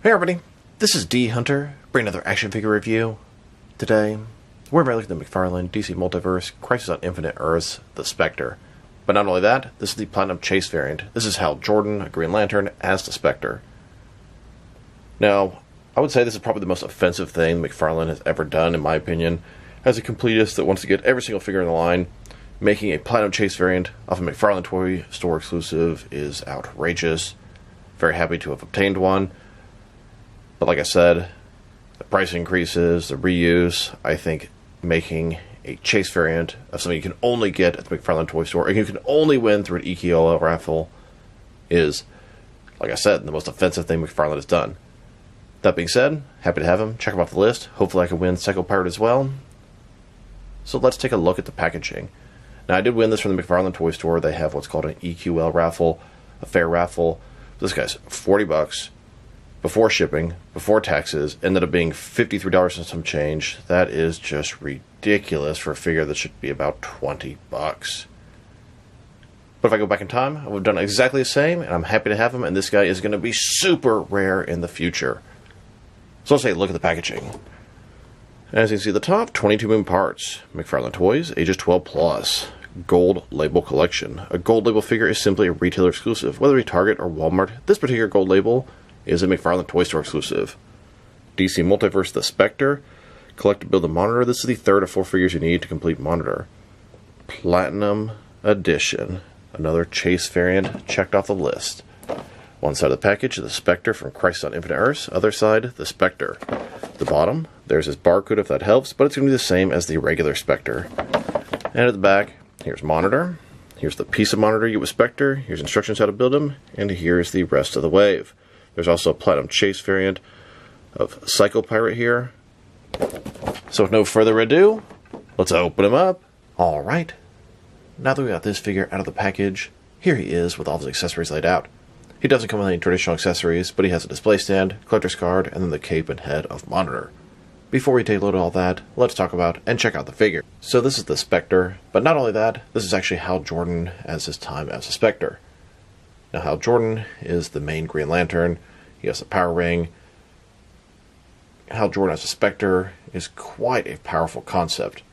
Hey everybody, this is D Hunter, bringing another action figure review. Today, we're looking at the McFarlane DC Multiverse, Crisis on Infinite Earths, the Spectre. But not only that, this is the Platinum Chase variant. This is Hal Jordan, a Green Lantern, as the Spectre. Now, I would say this is probably the most offensive thing McFarlane has ever done, in my opinion. As a completist that wants to get every single figure in the line, making a Platinum Chase variant off a McFarlane Toy Store exclusive is outrageous. Very happy to have obtained one. But like I said, the price increases, the reuse, I think making a Chase variant of something you can only get at the McFarlane Toy Store, and you can only win through an EQL raffle, is, like I said, the most offensive thing McFarlane has done. That being said, happy to have him. Check him off the list. Hopefully I can win Psycho Pirate as well. So let's take a look at the packaging. Now I did win this from the McFarlane Toy Store. They have what's called an EQL raffle, a fair raffle. This guy's $40. Before shipping, before taxes, ended up being $53 and some change. That is just ridiculous for a figure that should be about $20. But if I go back in time, I would have done exactly the same, and I'm happy to have him, and this guy is going to be super rare in the future. So let's take a look at the packaging. As you can see at the top, 22 moving parts. McFarlane Toys, ages 12 plus. Gold label collection. A gold label figure is simply a retailer exclusive. Whether it be Target or Walmart, this particular gold label is a McFarlane Toy Store exclusive. DC Multiverse the Spectre. Collect to build a monitor. This is the third of 4 figures you need to complete monitor. Platinum Edition. Another Chase variant checked off the list. One side of the package, the Spectre from Crisis on Infinite Earths. Other side, the Spectre. The bottom, there's his barcode if that helps, but it's going to be the same as the regular Spectre. And at the back, here's monitor. Here's the piece of monitor you get with Spectre. Here's instructions how to build him. And here's the rest of the wave. There's also a Platinum Chase variant of Psycho Pirate here. So with no further ado, let's open him up. Alright, now that we got this figure out of the package, here he is with all his accessories laid out. He doesn't come with any traditional accessories, but he has a display stand, collector's card, and then the cape and head of Monitor. Before we take a look at all that, let's talk about and check out the figure. So this is the Spectre, but not only that, this is actually Hal Jordan as his time as a Spectre. Now, Hal Jordan is the main Green Lantern. He has the power ring. Hal Jordan as a Spectre is quite a powerful concept.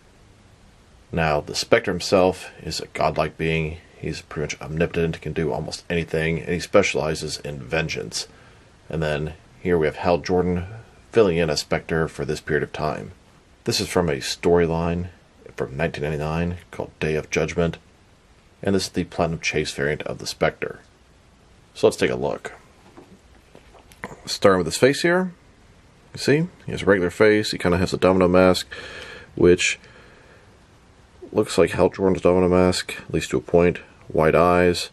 Now, the Spectre himself is a godlike being. He's pretty much omnipotent, can do almost anything, and he specializes in vengeance. And then here we have Hal Jordan filling in as Spectre for this period of time. This is from a storyline from 1999 called Day of Judgment, and this is the Platinum Chase variant of the Spectre. So let's take a look. Starting with his face here. You see, he has a regular face. He kind of has a domino mask, which looks like Hal Jordan's domino mask, at least to a point. White eyes.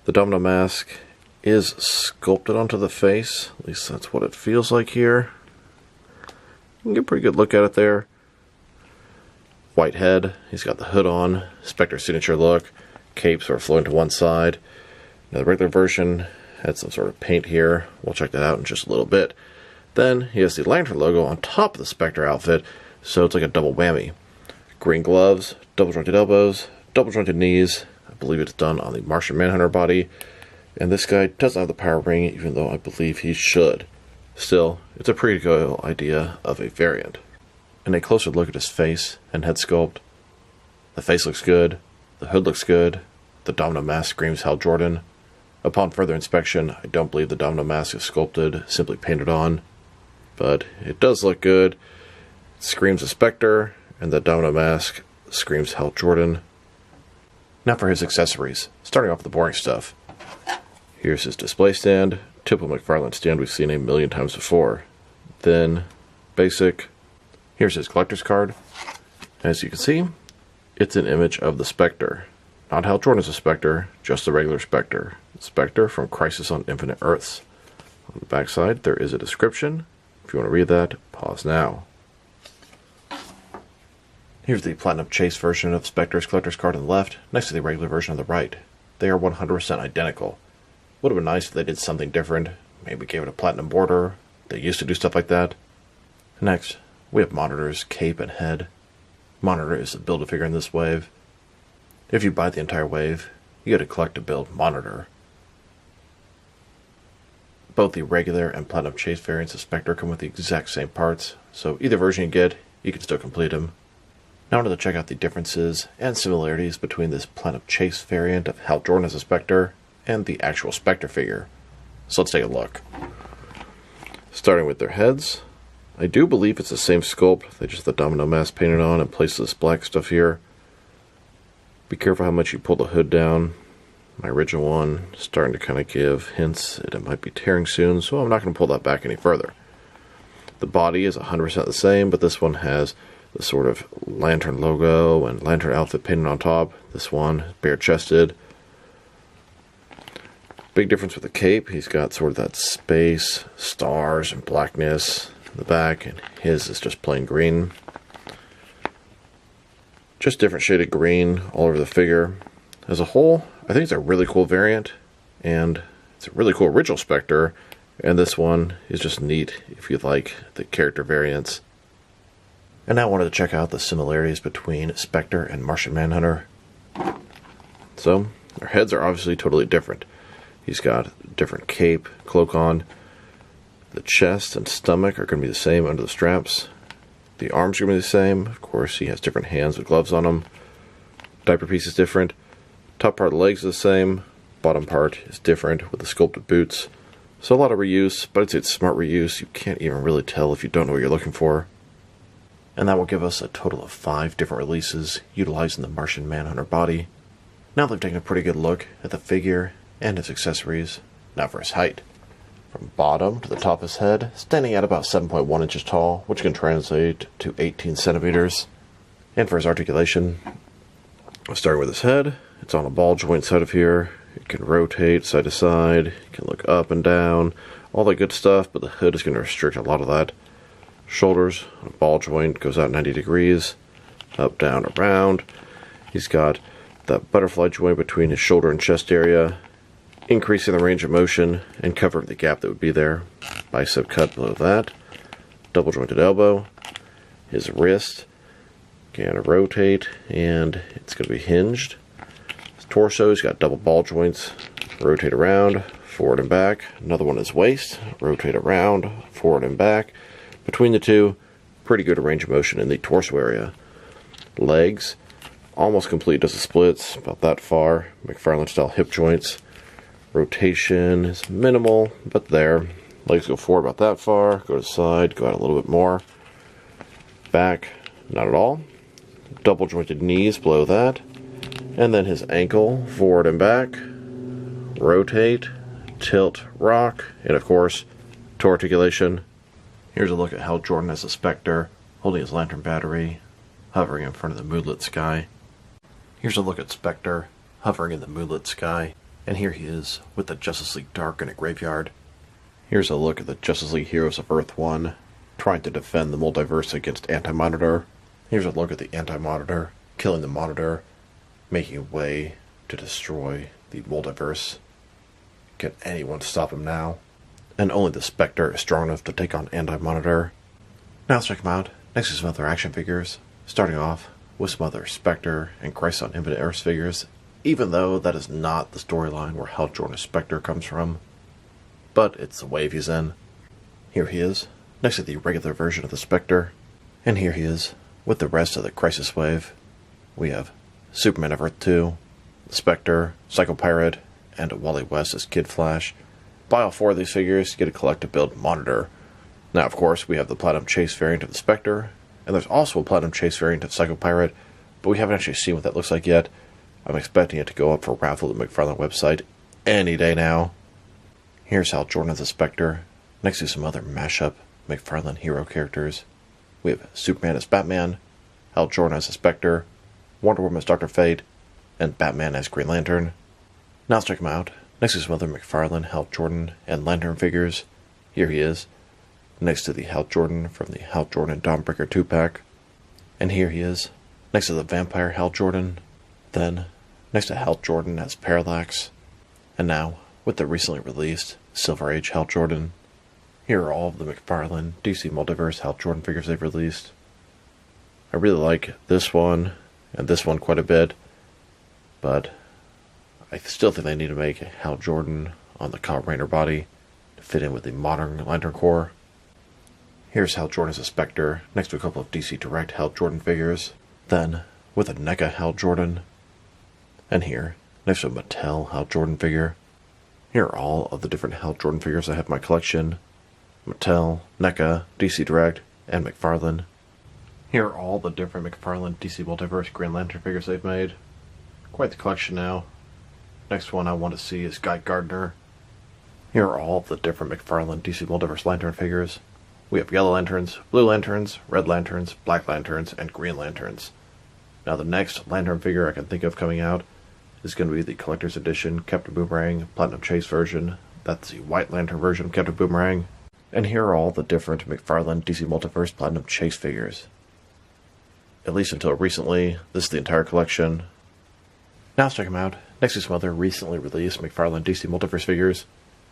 The domino mask is sculpted onto the face. At least that's what it feels like here. You can get a pretty good look at it there. White head. He's got the hood on. Spectre signature look. Cape sort of flowing to one side. Now the regular version had some sort of paint here. We'll check that out in just a little bit. Then he has the Lantern logo on top of the Spectre outfit, so it's like a double whammy. Green gloves, double jointed elbows, double jointed knees. I believe it's done on the Martian Manhunter body. And this guy doesn't have the power ring, even though I believe he should. Still, it's a pretty cool idea of a variant. And a closer look at his face and head sculpt. The face looks good. The hood looks good. The domino mask screams Hal Jordan. Upon further inspection, I don't believe the domino mask is sculpted, simply painted on. But it does look good. It screams a Spectre, and the domino mask screams Hal Jordan. Now for his accessories, starting off with the boring stuff. Here's his display stand, typical McFarlane stand we've seen a million times before. Then, basic. Here's his collector's card. As you can see, it's an image of the Spectre. Not Hal Jordan as a Spectre, just the regular Spectre. Spectre from Crisis on Infinite Earths. On the backside, there is a description. If you want to read that, pause now. Here's the Platinum Chase version of Spectre's collector's card on the left, next to the regular version on the right. They are 100% identical. Would have been nice if they did something different. Maybe gave it a platinum border. They used to do stuff like that. Next, we have Monitor's cape and head. Monitor is the build-a-figure in this wave. If you buy the entire wave, you get to collect to build Monitor. Both the regular and Platinum Chase variants of Spectre come with the exact same parts, so either version you get, you can still complete them. Now I wanted to check out the differences and similarities between this Platinum Chase variant of Hal Jordan as a Spectre and the actual Spectre figure. So let's take a look. Starting with their heads, I do believe it's the same sculpt, they just have the domino mask painted on and placed this black stuff here. Be careful how much you pull the hood down. My original one is starting to kind of give hints that it might be tearing soon, so I'm not going to pull that back any further. The body is 100% the same, but this one has the sort of lantern logo and lantern outfit painted on top. This one, bare-chested. Big difference with the cape. He's got sort of that space, stars, and blackness in the back, and his is just plain green. Just different shaded green all over the figure. As a whole, I think it's a really cool variant, and it's a really cool original Spectre, and this one is just neat if you like the character variants. And now I wanted to check out the similarities between Spectre and Martian Manhunter. So, their heads are obviously totally different. He's got a different cape, cloak on. The chest and stomach are going to be the same under the straps. The arms are going to be the same. Of course, he has different hands with gloves on them. Diaper piece is different. Top part of the legs is the same. Bottom part is different with the sculpted boots. So a lot of reuse, but I'd say it's smart reuse. You can't even really tell if you don't know what you're looking for. And that will give us a total of 5 different releases utilizing the Martian Manhunter body. Now they've taken a pretty good look at the figure and its accessories. Now for his height. From bottom to the top of his head, standing at about 7.1 inches tall, which can translate to 18 centimeters. And for his articulation, starting with his head, it's on a ball joint side of here. It can rotate side to side, it can look up and down, all that good stuff, but the hood is going to restrict a lot of that. Shoulders, a ball joint, goes out 90 degrees, up, down, around. He's got that butterfly joint between his shoulder and chest area, increasing the range of motion and covering the gap that would be there. Bicep cut below that, double jointed elbow, his wrist can rotate, and it's going to be hinged. His torso, he's got double ball joints, rotate around, forward and back. Another one is waist, rotate around, forward and back. Between the two, pretty good range of motion in the torso area. Legs, almost complete, does the splits, about that far. McFarlane style hip joints. Rotation is minimal, but there. Legs go forward about that far, go to the side, go out a little bit more. Back, not at all. Double jointed knees below that. And then his ankle, forward and back. Rotate, tilt, rock, and of course, toe articulation. Here's a look at Hal Jordan as a Spectre, holding his lantern battery, hovering in front of the moonlit sky. Here's a look at Spectre, hovering in the moonlit sky, and here he is, with the Justice League Dark in a graveyard. Here's a look at the Justice League heroes of Earth 1, trying to defend the multiverse against Anti-Monitor. Here's a look at the Anti-Monitor, killing the Monitor, making a way to destroy the multiverse. Can anyone stop him now? And only the Spectre is strong enough to take on Anti-Monitor. Now let's check him out, next to some other action figures, starting off with some other Spectre and Crisis on Infinite Earths figures, even though that is not the storyline where Hal Jordan's Spectre comes from. But it's the wave he's in. Here he is, next to the regular version of the Spectre. And here he is, with the rest of the Crisis wave. We have Superman of Earth 2, the Spectre, Psycho Pirate, and Wally West as Kid Flash. Buy all 4 of these figures to get a collective build Monitor. Now, of course, we have the Platinum Chase variant of the Spectre, and there's also a Platinum Chase variant of Psycho Pirate, but we haven't actually seen what that looks like yet. I'm expecting it to go up for raffle at the McFarlane website any day now. Here's Hal Jordan as the Spectre, next to some other mashup McFarlane hero characters. We have Superman as Batman, Hal Jordan as the Spectre, Wonder Woman as Dr. Fate, and Batman as Green Lantern. Now let's check him out, next to some other McFarlane, Hal Jordan, and Lantern figures. Here he is, next to the Hal Jordan from the Hal Jordan Dawnbreaker 2-pack. And here he is, next to the Vampire Hal Jordan. Then, next to Hal Jordan as Parallax. And now, with the recently released Silver Age Hal Jordan. Here are all of the McFarlane DC Multiverse Hal Jordan figures they've released. I really like this one and this one quite a bit, but I still think they need to make Hal Jordan on the Kyle Rayner body to fit in with the modern Lantern Corps. Here's Hal Jordan as a Spectre, next to a couple of DC Direct Hal Jordan figures. Then, with a NECA Hal Jordan. And here, next to a Mattel Hal Jordan figure. Here are all of the different Hal Jordan figures I have in my collection. Mattel, NECA, DC Direct, and McFarlane. Here are all the different McFarlane DC Multiverse Green Lantern figures they've made. Quite the collection now. Next one I want to see is Guy Gardner. Here are all of the different McFarlane DC Multiverse Lantern figures. We have yellow lanterns, blue lanterns, red lanterns, black lanterns, and green lanterns. Now the next lantern figure I can think of coming out is going to be the Collector's Edition Captain Boomerang Platinum Chase version. That's the White Lantern version of Captain Boomerang. And here are all the different McFarlane DC Multiverse Platinum Chase figures. At least until recently, this is the entire collection. Now let's check him out. Next to some other recently released McFarlane DC Multiverse figures.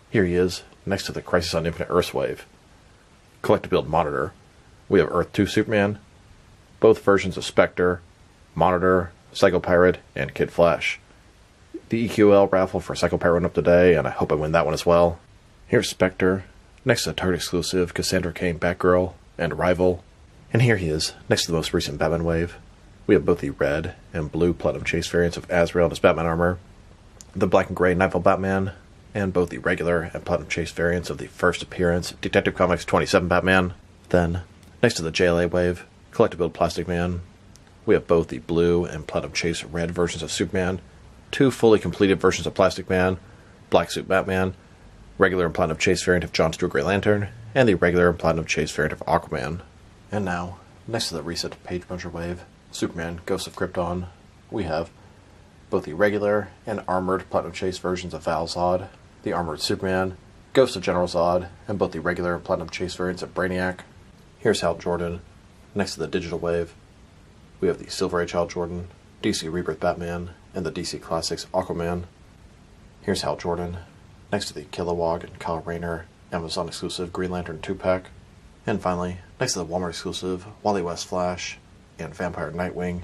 Here he is, next to the Crisis on Infinite Earths wave. Collect-to-build Monitor. We have Earth 2 Superman, both versions of Spectre, Monitor, Psycho Pirate, and Kid Flash. The EQL raffle for Psycho Pirate went up today, and I hope I win that one as well. Here's Spectre, next to the Target exclusive Cassandra Cain Batgirl and Rival. And here he is, next to the most recent Batman wave. We have both the red and blue Platinum Chase variants of Azrael and his Batman armor, the black and gray Nightfall Batman, and both the regular and Platinum Chase variants of the first appearance Detective Comics 27 Batman. Then, next to the JLA wave, Collect-to-Build Plastic Man, we have both the blue and Platinum Chase red versions of Superman, two fully completed versions of Plastic Man, Black Suit Batman, regular and Platinum Chase variant of John Stewart Grey Lantern, and the regular and Platinum Chase variant of Aquaman. And now, next to the recent Page Puncher wave, Superman Ghost of Krypton, we have both the regular and armored Platinum Chase versions of Val Zod, the armored Superman, Ghost of General Zod, and both the regular and Platinum Chase variants of Brainiac. Here's Hal Jordan. Next to the digital wave, we have the Silver Age Hal Jordan, DC Rebirth Batman, and the DC Classics Aquaman. Here's Hal Jordan. Next to the Kilowog and Kyle Rayner Amazon exclusive Green Lantern 2-pack. And finally, next to the Walmart exclusive Wally West Flash and Vampire Nightwing.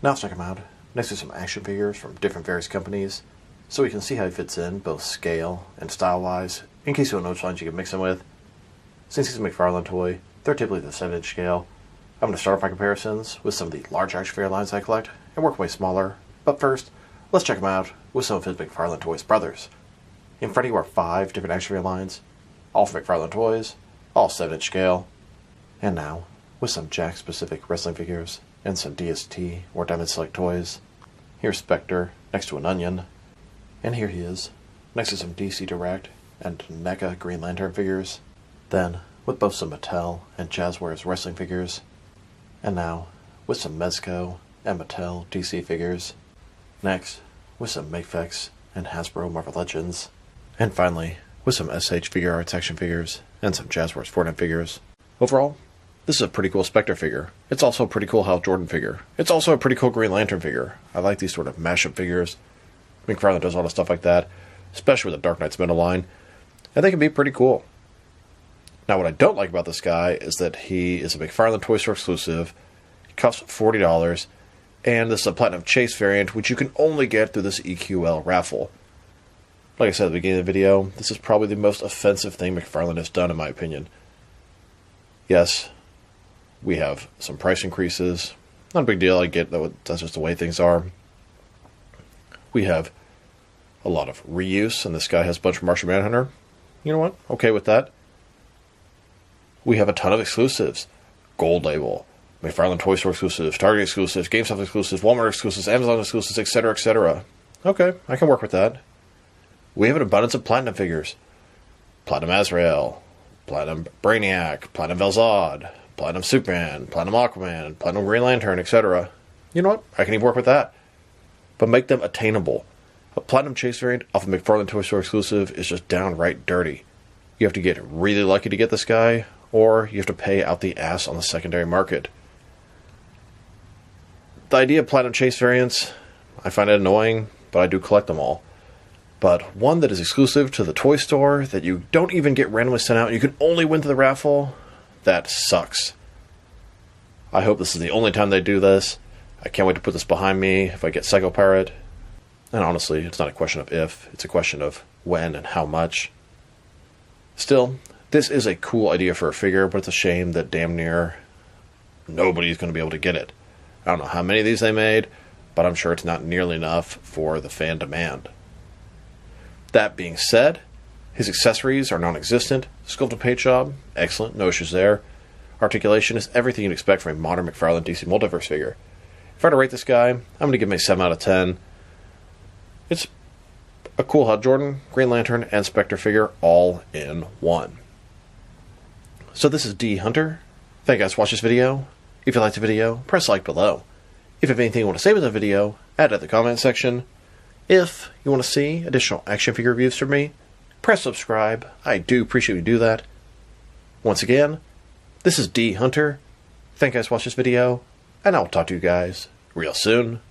Now let's check him out. Next to some action figures from different various companies, so we can see how he fits in, both scale and style-wise, in case you don't know which lines you can mix him with. Since he's a McFarlane toy, they're typically the 7-inch scale. I'm going to start off my comparisons with some of the large action figure lines I collect, and work my way smaller. But first, let's check him out with some of his McFarlane Toys brothers. In front of you are 5 different action figure lines, all from McFarlane Toys, all 7-inch scale. And now, with some Jack-specific wrestling figures, and some DST or Diamond Select toys. Here's Spectre, next to an onion. And here he is, next to some DC Direct and NECA Green Lantern figures. Then, with both some Mattel and Jazzwares wrestling figures. And now, with some Mezco and Mattel DC figures. Next, with some Mafex and Hasbro Marvel Legends. And finally, with some SH Figure Arts action figures and some Jazzwares Fortnite figures. Overall, this is a pretty cool Spectre figure. It's also a pretty cool Hal Jordan figure. It's also a pretty cool Green Lantern figure. I like these sort of mashup figures. McFarlane does a lot of stuff like that, especially with the Dark Knight's Metal line, and they can be pretty cool. Now, what I don't like about this guy is that he is a McFarlane Toy Store exclusive. It costs $40, and this is a Platinum Chase variant, which you can only get through this EQL raffle. Like I said at the beginning of the video, this is probably the most offensive thing McFarlane has done, in my opinion. Yes, we have some price increases. Not a big deal, I get that that's just the way things are. We have a lot of reuse, and this guy has a bunch of Martian Manhunter. You know what? Okay with that. We have a ton of exclusives. Gold Label, McFarlane Toy Store exclusives, Target exclusives, GameStop exclusives, Walmart exclusives, Amazon exclusives, etc., etc. Okay, I can work with that. We have an abundance of Platinum figures. Platinum Azrael, Platinum Brainiac, Platinum Velzod, Platinum Superman, Platinum Aquaman, Platinum Green Lantern, etc. You know what? I can even work with that. But make them attainable. A Platinum Chase variant off a McFarlane Toy Store exclusive is just downright dirty. You have to get really lucky to get this guy, or you have to pay out the ass on the secondary market. The idea of Platinum Chase variants, I find it annoying, but I do collect them all. But one that is exclusive to the toy store, that you don't even get randomly sent out, and you can only win through the raffle, that sucks. I hope this is the only time they do this. I can't wait to put this behind me if I get Psycho Pirate. And honestly, it's not a question of if, it's a question of when and how much. Still, this is a cool idea for a figure, but it's a shame that damn near nobody's going to be able to get it. I don't know how many of these they made, but I'm sure it's not nearly enough for the fan demand. That being said, his accessories are non-existent. Sculpted paint job, excellent, no issues there. Articulation is everything you'd expect from a modern McFarlane DC Multiverse figure. If I were to rate this guy, I'm going to give him a 7 out of 10. It's a cool Hal Jordan, Green Lantern, and Spectre figure all in one. So this is D Hunter. Thank you guys for watching this video. If you liked the video, press like below. If you have anything you want to say with the video, add it in the comment section. If you want to see additional action figure reviews from me, press subscribe. I do appreciate you do that. Once again, this is D Hunter. Thank you guys for watching this video, and I'll talk to you guys real soon.